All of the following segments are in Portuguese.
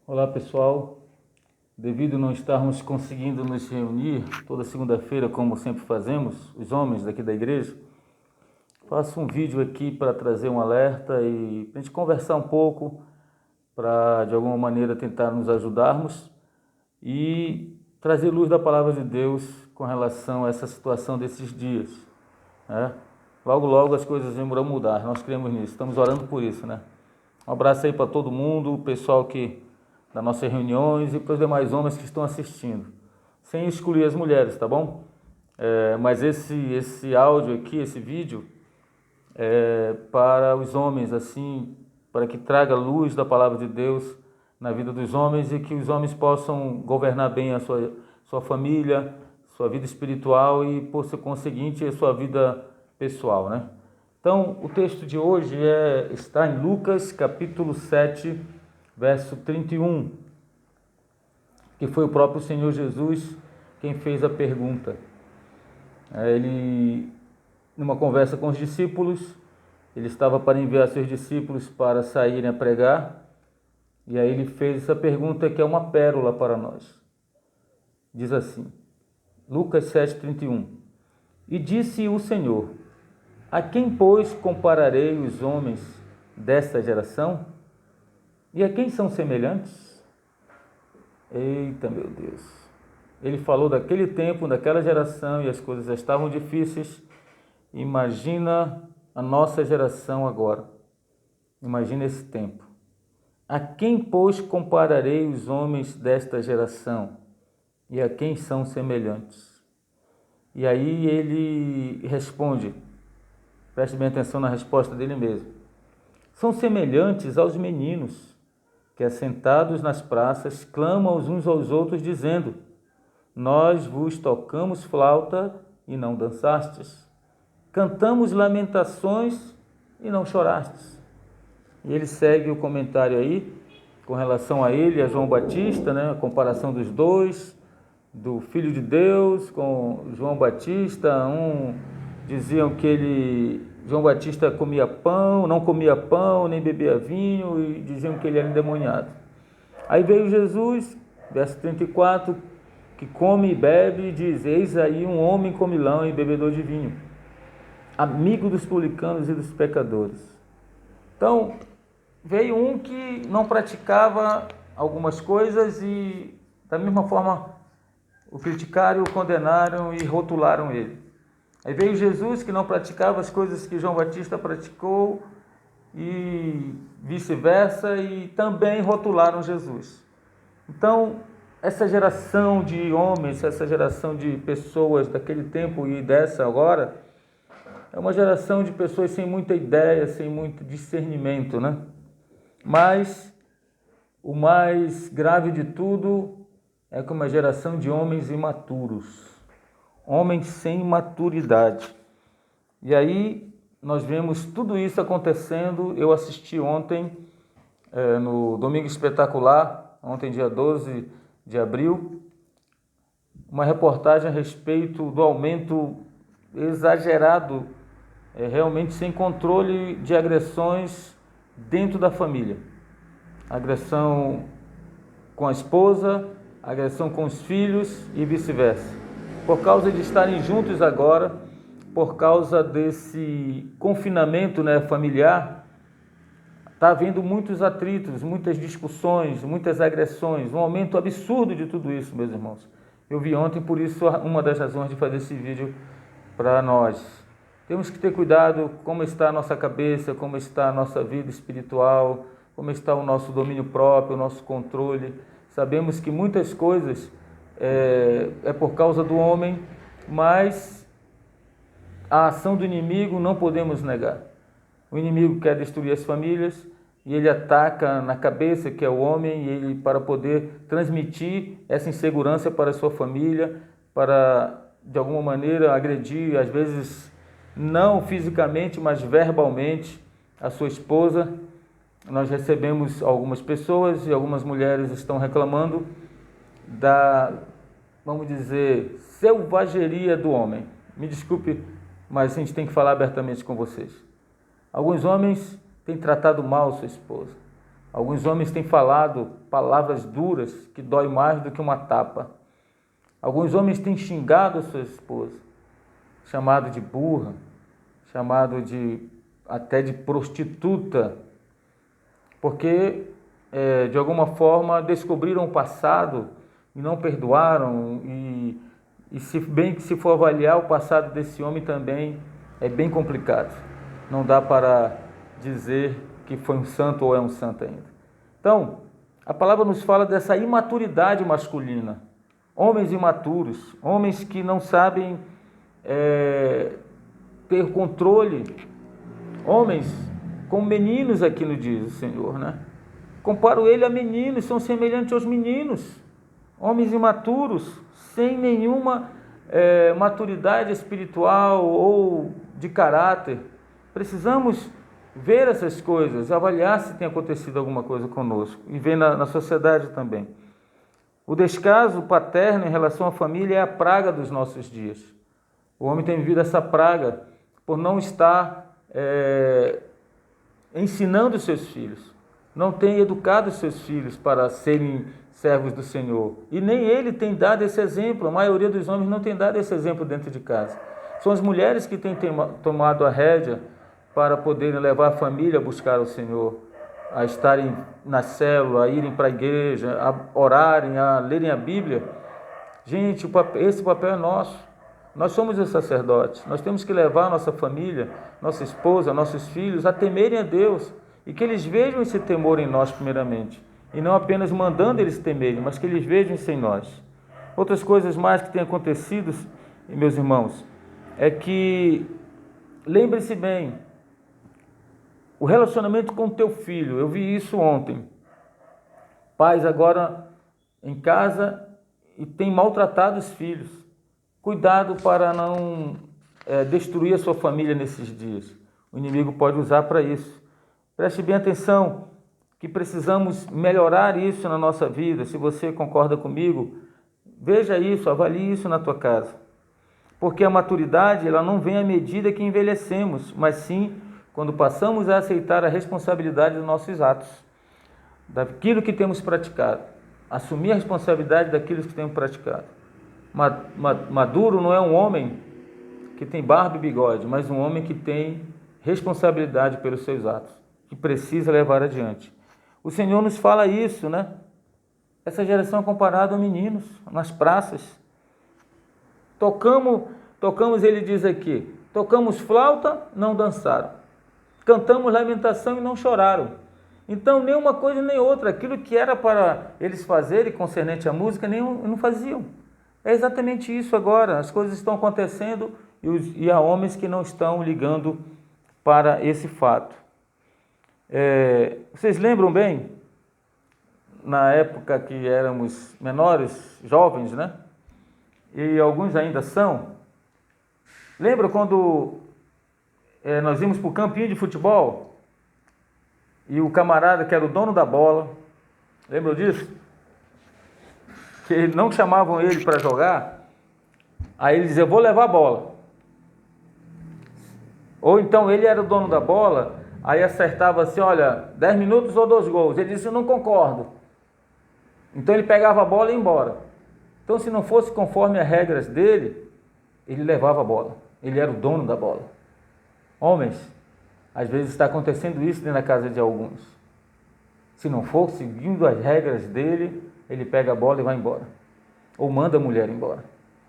Olá pessoal, devido a não estarmos conseguindo nos reunir toda segunda-feira como sempre fazemos, os homens daqui da igreja, faço um vídeo aqui para trazer um alerta e para a gente conversar um pouco, para de alguma maneira tentar nos ajudarmos e trazer luz da palavra de Deus com relação a essa situação desses dias, né? Logo, logo as coisas vão mudar, nós cremos nisso, estamos orando por isso, né? Um abraço aí para todo mundo, o pessoal das nossas reuniões e para os demais homens que estão assistindo, sem excluir as mulheres, tá bom? Mas esse áudio aqui, esse vídeo, é para os homens, assim, para que traga luz da palavra de Deus na vida dos homens e que os homens possam governar bem a sua família, sua vida espiritual e, por conseguinte, a sua vida pessoal, né? Então, o texto de hoje está em Lucas, capítulo 7, verso 31, que foi o próprio Senhor Jesus quem fez a pergunta. Ele, numa conversa com os discípulos, ele estava para enviar seus discípulos para saírem a pregar, e aí ele fez essa pergunta que é uma pérola para nós. Diz assim, Lucas 7,31, e disse o Senhor, a quem, pois, compararei os homens desta geração? E a quem são semelhantes? Eita, meu Deus! Ele falou daquele tempo, daquela geração, e as coisas já estavam difíceis. Imagina a nossa geração agora. Imagina esse tempo. A quem, pois, compararei os homens desta geração? E a quem são semelhantes? E aí ele responde, preste bem atenção na resposta dele mesmo. São semelhantes aos meninos que, assentados nas praças, clamam uns aos outros, dizendo, nós vos tocamos flauta e não dançastes. Cantamos lamentações e não chorastes. E ele segue o comentário aí, com relação a ele, a João Batista, né? A comparação dos dois, do Filho de Deus com João Batista. Diziam que João Batista comia pão, não comia pão, nem bebia vinho, e diziam que ele era endemoniado. Aí veio Jesus, verso 34, que come e bebe, e diz, eis aí um homem comilão e bebedor de vinho, amigo dos publicanos e dos pecadores. Então, veio um que não praticava algumas coisas e, da mesma forma, o criticaram, o condenaram e rotularam ele. Aí veio Jesus, que não praticava as coisas que João Batista praticou e vice-versa, e também rotularam Jesus. Então, essa geração de homens, essa geração de pessoas daquele tempo e dessa agora, é uma geração de pessoas sem muita ideia, sem muito discernimento, né? Mas o mais grave de tudo é que uma geração de homens imaturos, homens sem maturidade. E aí nós vemos tudo isso acontecendo. Eu assisti ontem, no Domingo Espetacular, ontem dia 12 de abril, uma reportagem a respeito do aumento exagerado, realmente sem controle, de agressões dentro da família. Agressão com a esposa, agressão com os filhos e vice-versa. Por causa de estarem juntos agora, por causa desse confinamento, né, familiar, está havendo muitos atritos, muitas discussões, muitas agressões, um aumento absurdo de tudo isso, meus irmãos. Eu vi ontem, por isso, uma das razões de fazer esse vídeo para nós. Temos que ter cuidado como está a nossa cabeça, como está a nossa vida espiritual, como está o nosso domínio próprio, o nosso controle. Sabemos que muitas coisas é por causa do homem, mas a ação do inimigo não podemos negar. O inimigo quer destruir as famílias e ele ataca na cabeça, que é o homem, e ele, para poder transmitir essa insegurança para a sua família, para, de alguma maneira, agredir, às vezes, não fisicamente, mas verbalmente, a sua esposa. Nós recebemos algumas pessoas e algumas mulheres estão reclamando da, vamos dizer, selvageria do homem. Me desculpe, mas a gente tem que falar abertamente com vocês. Alguns homens têm tratado mal sua esposa. Alguns homens têm falado palavras duras que dói mais do que uma tapa. Alguns homens têm xingado a sua esposa, chamado de burra, chamado até de prostituta, porque de alguma forma descobriram o passado e não perdoaram, e se bem que se for avaliar o passado desse homem também é bem complicado. Não dá para dizer que foi um santo ou é um santo ainda. Então, a palavra nos fala dessa imaturidade masculina. Homens imaturos, homens que não sabem ter controle, homens como meninos, aqui no diz o Senhor, né? Comparo ele a meninos, são semelhantes aos meninos, homens imaturos, sem nenhuma maturidade espiritual ou de caráter. Precisamos ver essas coisas, avaliar se tem acontecido alguma coisa conosco e ver na sociedade também. O descaso paterno em relação à família é a praga dos nossos dias. O homem tem vivido essa praga por não estar ensinando os seus filhos, não tem educado os seus filhos para serem servos do Senhor. E nem ele tem dado esse exemplo, a maioria dos homens não tem dado esse exemplo dentro de casa. São as mulheres que têm tomado a rédea para poderem levar a família a buscar o Senhor, a estarem na célula, a irem para a igreja, a orarem, a lerem a Bíblia. Gente, esse papel é nosso. Nós somos os sacerdotes, nós temos que levar a nossa família, nossa esposa, nossos filhos a temerem a Deus e que eles vejam esse temor em nós primeiramente, e não apenas mandando eles temerem, mas que eles vejam isso em nós. Outras coisas mais que têm acontecido, meus irmãos, é que, lembre-se bem, o relacionamento com o teu filho, eu vi isso ontem, pais agora em casa e têm maltratado os filhos. Cuidado para não destruir a sua família nesses dias. O inimigo pode usar para isso. Preste bem atenção, que precisamos melhorar isso na nossa vida. Se você concorda comigo, veja isso, avalie isso na tua casa. Porque a maturidade, ela não vem à medida que envelhecemos, mas sim quando passamos a aceitar a responsabilidade dos nossos atos, daquilo que temos praticado. Assumir a responsabilidade daquilo que temos praticado. Maduro não é um homem que tem barba e bigode, mas um homem que tem responsabilidade pelos seus atos, que precisa levar adiante. O Senhor nos fala isso, né? Essa geração é comparada a meninos nas praças. Tocamos, ele diz aqui, tocamos flauta, não dançaram. Cantamos lamentação e não choraram. Então, nem uma coisa nem outra, aquilo que era para eles fazerem concernente à música, não faziam. É exatamente isso agora, as coisas estão acontecendo e há homens que não estão ligando para esse fato. Vocês lembram bem, na época que éramos menores, jovens, né? E alguns ainda são. Lembra quando nós íamos para o campinho de futebol e o camarada que era o dono da bola, lembram disso? Que não chamavam ele para jogar, aí ele dizia, eu vou levar a bola. Ou então ele era o dono da bola, aí acertava assim, olha, 10 minutos ou 2 gols. Ele disse, eu não concordo. Então ele pegava a bola e ia embora. Então se não fosse conforme as regras dele, ele levava a bola. Ele era o dono da bola. Homens, às vezes está acontecendo isso dentro da casa de alguns. Se não for seguindo as regras dele, ele pega a bola e vai embora. Ou manda a mulher embora.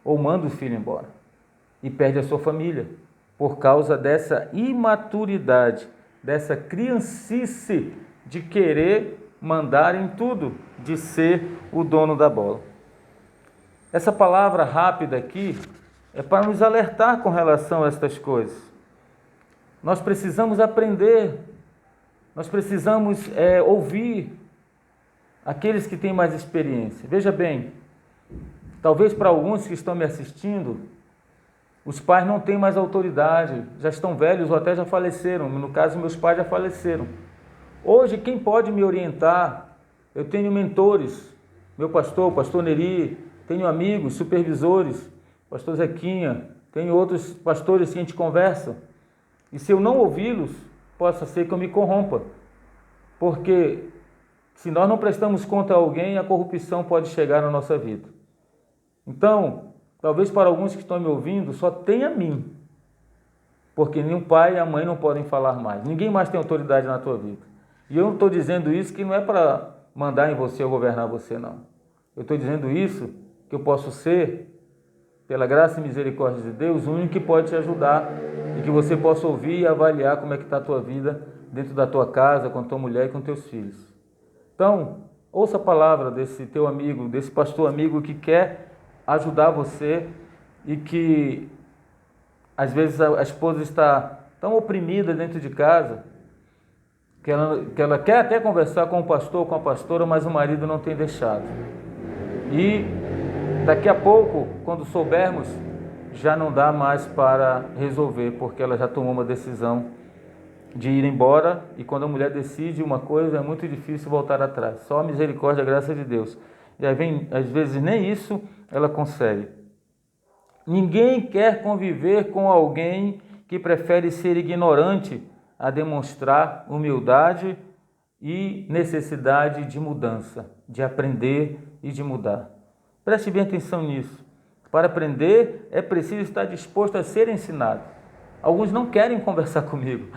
Ou manda o filho embora. E perde a sua família. Por causa dessa imaturidade, dessa criancice de querer mandar em tudo, de ser o dono da bola. Essa palavra rápida aqui é para nos alertar com relação a estas coisas. Nós precisamos aprender, nós precisamos ouvir aqueles que têm mais experiência. Veja bem, talvez para alguns que estão me assistindo, os pais não têm mais autoridade, já estão velhos ou até já faleceram. No caso, meus pais já faleceram. Hoje, quem pode me orientar? Eu tenho mentores, meu pastor, o pastor Neri, tenho amigos, supervisores, pastor Zequinha, tenho outros pastores que a gente conversa. E se eu não ouvi-los, possa ser que eu me corrompa. Porque Se nós não prestamos conta a alguém, a corrupção pode chegar na nossa vida. Então, talvez para alguns que estão me ouvindo, só tem a mim. Porque nem o pai e a mãe não podem falar mais. Ninguém mais tem autoridade na tua vida. E eu não estou dizendo isso que não é para mandar em você ou governar você, não. Eu estou dizendo isso que eu posso ser, pela graça e misericórdia de Deus, o único que pode te ajudar e que você possa ouvir e avaliar como é que está a tua vida dentro da tua casa, com a tua mulher e com teus filhos. Então, ouça a palavra desse teu amigo, desse pastor amigo que quer ajudar você e que às vezes a esposa está tão oprimida dentro de casa que ela quer até conversar com o pastor ou com a pastora, mas o marido não tem deixado. E daqui a pouco, quando soubermos, já não dá mais para resolver, porque ela já tomou uma decisão de ir embora, e quando a mulher decide uma coisa, é muito difícil voltar atrás. Só a misericórdia, a graça de Deus. E aí vem, às vezes, nem isso ela consegue. Ninguém quer conviver com alguém que prefere ser ignorante a demonstrar humildade e necessidade de mudança, de aprender e de mudar. Preste bem atenção nisso. Para aprender, é preciso estar disposto a ser ensinado. Alguns não querem conversar comigo.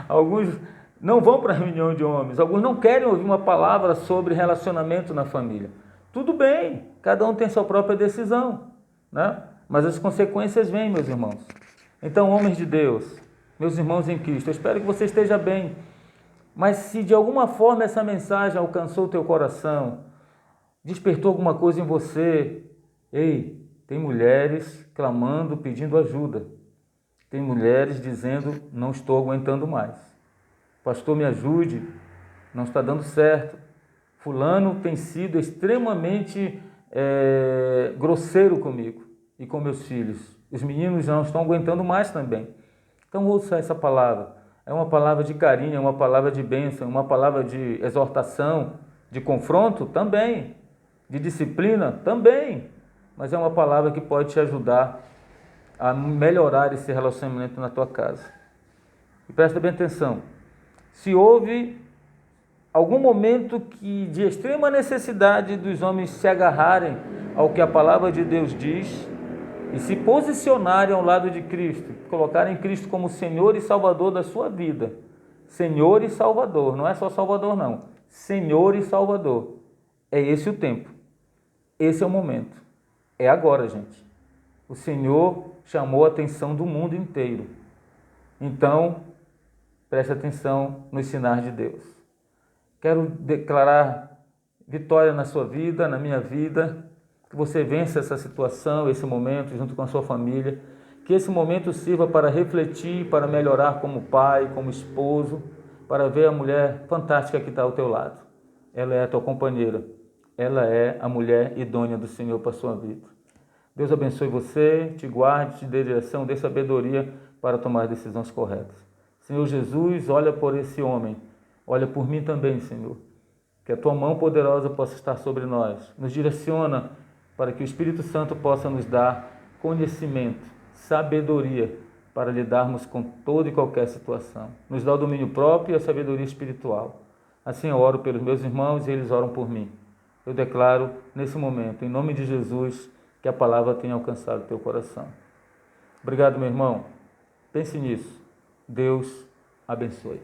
Alguns não vão para a reunião de homens. Alguns não querem ouvir uma palavra sobre relacionamento na família. Tudo bem, cada um tem sua própria decisão, né? Mas as consequências vêm, meus irmãos. Então, homens de Deus, meus irmãos em Cristo, eu espero que você esteja bem. Mas se de alguma forma essa mensagem alcançou o teu coração, despertou alguma coisa em você, ei, tem mulheres clamando, pedindo ajuda. Tem mulheres dizendo, não estou aguentando mais. Pastor, me ajude, não está dando certo. Fulano tem sido extremamente grosseiro comigo e com meus filhos. Os meninos não estão aguentando mais também. Então ouça essa palavra. É uma palavra de carinho, é uma palavra de bênção, é uma palavra de exortação, de confronto também, de disciplina também. Mas é uma palavra que pode te ajudar a melhorar esse relacionamento na tua casa. E presta bem atenção. Se houve algum momento de extrema necessidade dos homens se agarrarem ao que a palavra de Deus diz e se posicionarem ao lado de Cristo, colocarem Cristo como Senhor e Salvador da sua vida. Senhor e Salvador, não é só Salvador não. Senhor e Salvador. É esse o tempo. Esse é o momento. É agora, gente. O Senhor chamou a atenção do mundo inteiro. Então, preste atenção nos sinais de Deus. Quero declarar vitória na sua vida, na minha vida, que você vença essa situação, esse momento, junto com a sua família, que esse momento sirva para refletir, para melhorar como pai, como esposo, para ver a mulher fantástica que está ao teu lado. Ela é a tua companheira, ela é a mulher idônea do Senhor para a sua vida. Deus abençoe você, te guarde, te dê direção, dê sabedoria para tomar decisões corretas. Senhor Jesus, olha por esse homem, olha por mim também, Senhor. Que a tua mão poderosa possa estar sobre nós. Nos direciona para que o Espírito Santo possa nos dar conhecimento, sabedoria para lidarmos com toda e qualquer situação. Nos dá o domínio próprio e a sabedoria espiritual. Assim eu oro pelos meus irmãos e eles oram por mim. Eu declaro nesse momento, em nome de Jesus, que a palavra tenha alcançado o teu coração. Obrigado, meu irmão. Pense nisso. Deus abençoe.